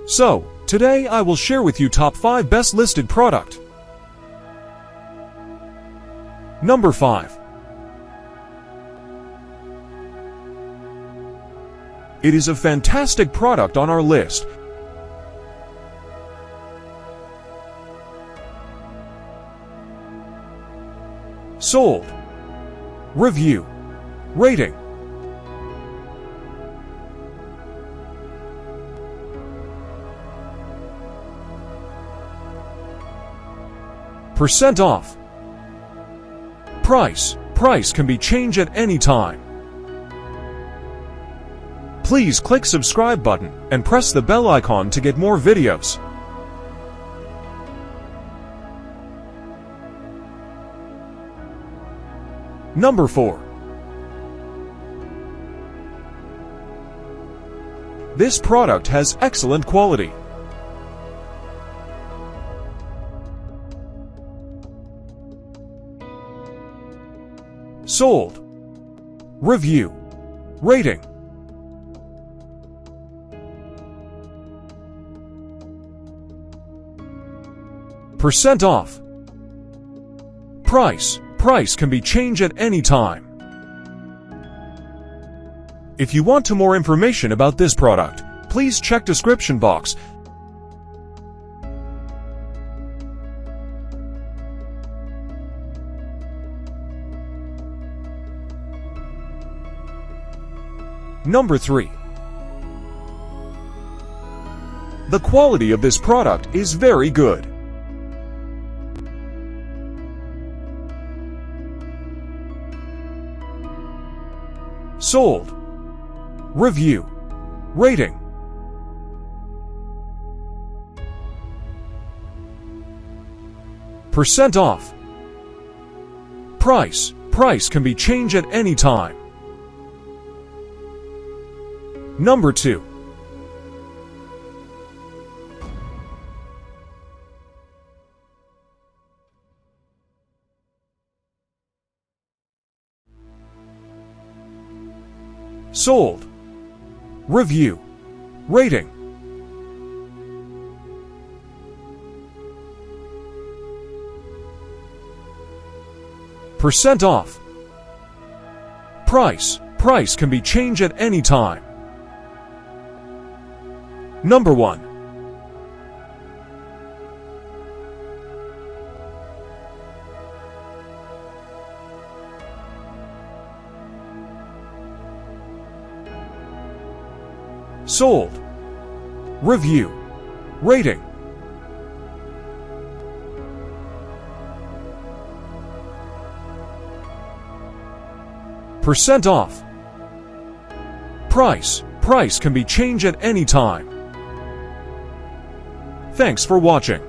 So, today I will share with you top 5 best listed product. Number 5. It is a fantastic product on our list. Sold. Review. Rating. Percent off. Price. Price can be changed at any time. Please click subscribe button and press the bell icon to get more videos. Number 4. This product has excellent quality. Sold. Review. Rating. Percent off. Price. Price can be changed at any time. If you want more information about this product, please check description box. Number 3. The quality of this product is very good. Sold. Review. Rating. Percent off. Price. Price can be changed at any time. Number 2. Sold. Review. Rating. Percent off. Price. Price can be changed at any time. Number 1. Sold. Review. Rating. Percent off. Price. Price can be changed at any time. Thanks for watching.